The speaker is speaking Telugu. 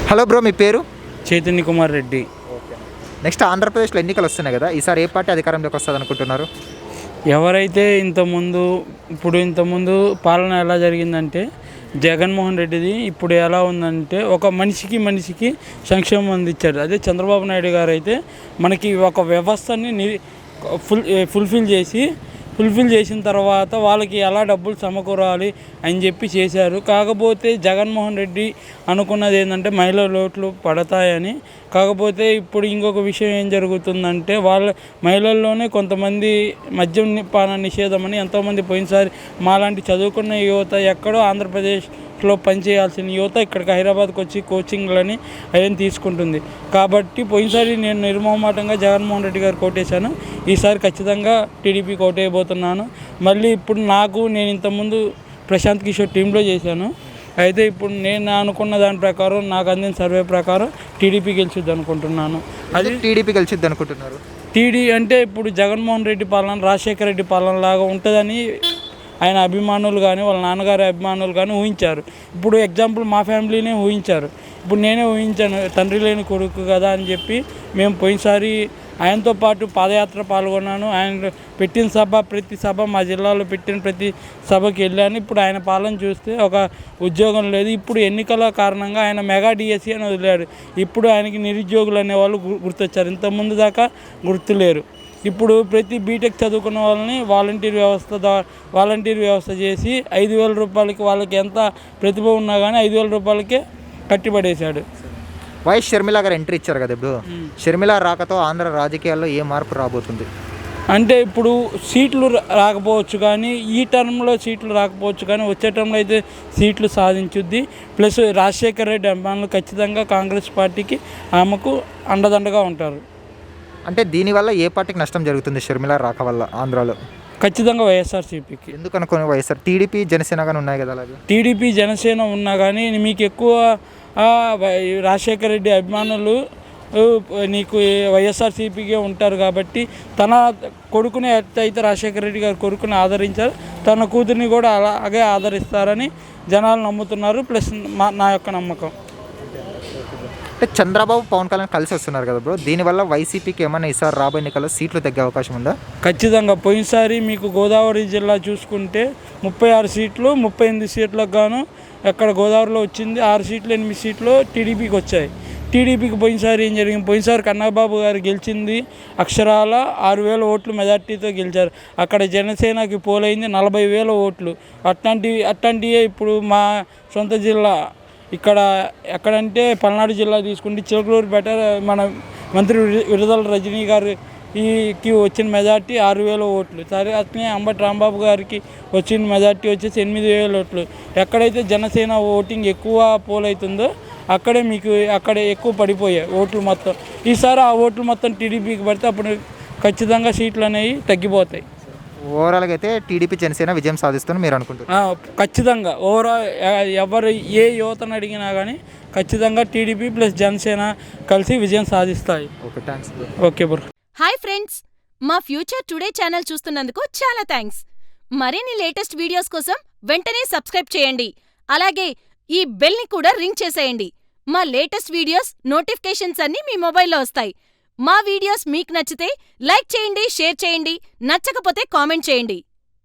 హలో బ్రో, మీ పేరు? చైతన్య కుమార్ రెడ్డి. ఓకే. నెక్స్ట్ ఆంధ్రప్రదేశ్లో ఎన్నికలు వస్తున్నాయి కదా, ఈసారి ఏ పార్టీ అధికారంలోకి వస్తుంది అనుకుంటున్నారు? ఎవరైతే ఇంతకుముందు పాలన ఎలా జరిగిందంటే జగన్మోహన్ రెడ్డిది ఇప్పుడు ఎలా ఉందంటే ఒక మనిషికి సంక్షేమం అందించారు. అదే చంద్రబాబు నాయుడు గారు అయితే మనకి ఒక వ్యవస్థని ఫుల్ఫిల్ చేసిన తర్వాత వాళ్ళకి ఎలా డబ్బులు సమకూరాలి అని చెప్పి చేశారు. కాకపోతే జగన్మోహన్ రెడ్డి అనుకున్నది ఏంటంటే మహిళల ఓట్లు పడతాయని. కాకపోతే ఇప్పుడు ఇంకొక విషయం ఏం జరుగుతుందంటే మహిళల్లోనే కొంతమంది మద్యం పాన నిషేధం అని ఎంతోమంది పోయినసారి మాలాంటి చదువుకున్న యువత ఎక్కడో ఆంధ్రప్రదేశ్లో పనిచేయాల్సిన యువత ఇక్కడికి హైదరాబాద్కి వచ్చి కోచింగ్లని అవన్నీ తీసుకుంటుంది. కాబట్టి పోయినసారి నేను నిర్మోహమాటంగా జగన్మోహన్ రెడ్డి గారు కోటేశాను. ఈసారి ఖచ్చితంగా టీడీపీ కోటేయబోతున్నాను. మళ్ళీ ఇప్పుడు నేను ఇంతకుముందు ప్రశాంత్ కిషోర్ టీంలో చేశాను. అయితే ఇప్పుడు నేను అనుకున్న దాని ప్రకారం నాకు అందిన సర్వే ప్రకారం టీడీపీ గెలిచిద్ది అనుకుంటున్నాను. అది టీడీపీ గెలిచిద్ది అనుకుంటున్నారు? అంటే ఇప్పుడు జగన్మోహన్ రెడ్డి పాలన రాజశేఖర రెడ్డి పాలన లాగా ఉంటుందని ఆయన అభిమానులు కానీ వాళ్ళ నాన్నగారి అభిమానులు కానీ ఊహించారు. ఇప్పుడు ఎగ్జాంపుల్ మా ఫ్యామిలీనే ఊహించారు. ఇప్పుడు నేనే ఊహించాను, తండ్రి లేని కొడుకు కదా అని చెప్పి మేము పోయినసారి ఆయనతో పాటు పాదయాత్ర పాల్గొన్నాను. ఆయన పెట్టిన ప్రతి సభ మా జిల్లాలో పెట్టిన ప్రతి సభకి వెళ్ళాను. ఇప్పుడు ఆయన పాలన చూస్తే ఒక ఉద్యోగం లేదు. ఇప్పుడు ఎన్నికల కారణంగా ఆయన మెగా డిఎస్సీ అని వదిలాడు. ఇప్పుడు ఆయనకి నిరుద్యోగులు అనేవాళ్ళు గుర్తొచ్చారు. ఇంతకుముందు దాకా గుర్తులేరు. ఇప్పుడు ప్రతి బీటెక్ చదువుకున్న వాళ్ళని వాలంటీర్ వ్యవస్థ చేసి 5,000 రూపాయలకి వాళ్ళకి ఎంత ప్రతిభ ఉన్నా కానీ 5,000 రూపాయలకే కట్టిపడేశాడు. వైఎస్ షర్మిల గారు ఎంట్రీ ఇచ్చారు కదా ఇప్పుడు. షర్మిల రాకతో ఆంధ్ర రాజకీయాల్లో ఏ మార్పు రాబోతుంది? అంటే ఇప్పుడు సీట్లు రాకపోవచ్చు కానీ ఈ టర్మ్లో సీట్లు రాకపోవచ్చు కానీ వచ్చే టర్మ్లో అయితే సీట్లు సాధించుద్ది. ప్లస్ రాజశేఖర రెడ్డి అభిమానులు ఖచ్చితంగా కాంగ్రెస్ పార్టీకి ఆమెకు అండదండగా ఉంటారు. అంటే దీనివల్ల ఏ పార్టీకి నష్టం జరుగుతుంది షర్మిల రాక వల్ల ఆంధ్రాలో? ఖచ్చితంగా వైఎస్ఆర్సీపీకి. ఎందుకు అనుకుని వైఎస్ఆర్? టీడీపీ జనసేన కానీ ఉన్నాయి కదా. అలాగే టీడీపీ జనసేన ఉన్నా కానీ మీకు ఎక్కువ రాజశేఖర రెడ్డి అభిమానులు నీకు వైఎస్ఆర్సీపీకే ఉంటారు. కాబట్టి తన కొడుకుని అయితే రాజశేఖర రెడ్డి గారు కొడుకుని ఆదరించారు, తన కూతురిని కూడా అలాగే ఆదరిస్తారని జనాలు నమ్ముతున్నారు. ప్లస్ నా యొక్క నమ్మకం. అంటే చంద్రబాబు పవన్ కళ్యాణ్ కలిసి వస్తున్నారు కదా బ్రో, దీనివల్ల వైసీపీకి ఏమైనా ఈసారి రాబోయే ఎన్నికల్లో సీట్లు తగ్గే అవకాశం ఉందా? ఖచ్చితంగా. పోయినసారి మీకు గోదావరి జిల్లా చూసుకుంటే 36 సీట్లు 38 సీట్లకు గాను అక్కడ గోదావరిలో వచ్చింది 6 సీట్లు 8 సీట్లు టీడీపీకి వచ్చాయి. టీడీపీకి పోయినసారి ఏం జరిగింది? పోయినసారి కన్నబాబు గారు గెలిచింది అక్షరాల 6,000 ఓట్లు మెజార్టీతో గెలిచారు. అక్కడ జనసేనకి పోలైంది 40,000 ఓట్లు. అట్లాంటివే ఇప్పుడు మా సొంత జిల్లా ఇక్కడ ఎక్కడంటే పల్నాడు జిల్లా తీసుకుంటే చిలకలూరుపేట మన మంత్రి విడుదల రజనీ గారికి వచ్చిన మెజార్టీ 6,000 ఓట్లు. సరే, అట్లనే అంబటి రాంబాబు గారికి వచ్చిన మెజార్టీ వచ్చేసి 8,000 ఓట్లు. ఎక్కడైతే జనసేన ఓటింగ్ ఎక్కువ పోల్ అవుతుందో అక్కడే ఎక్కువ పడిపోయాయి ఓట్లు మొత్తం. ఈసారి ఆ ఓట్లు మొత్తం టీడీపీకి పడితే అప్పుడు ఖచ్చితంగా సీట్లు అనేవి తగ్గిపోతాయి. ఓవరాల్గా అయితే టీడీపీ జనసేన విజయం సాధిస్తుందని మీరు అనుకుంటున్నారు? ఖచ్చితంగా. ఎవరు ఏ యువతను అడిగినా కానీ ఖచ్చితంగా టీడీపీ ప్లస్ జనసేన కలిసి విజయం సాధిస్తాయి. Okay, thanks. Okay bro. Hi friends, మా ఫ్యూచర్ టుడే ఛానల్ చూస్తున్నందుకు చాలా థ్యాంక్స్. మరిన్ని లేటెస్ట్ వీడియోస్ కోసం వెంటనే సబ్స్క్రైబ్ చేయండి. అలాగే ఈ బెల్ని కూడా రింగ్ చేసేయండి. మా లేటెస్ట్ వీడియోస్ నోటిఫికేషన్స్ అన్నీ మీ మొబైల్లో వస్తాయి. మా వీడియోస్ మీకు నచ్చితే లైక్ చేయండి, షేర్ చేయండి, నచ్చకపోతే కామెంట్ చేయండి.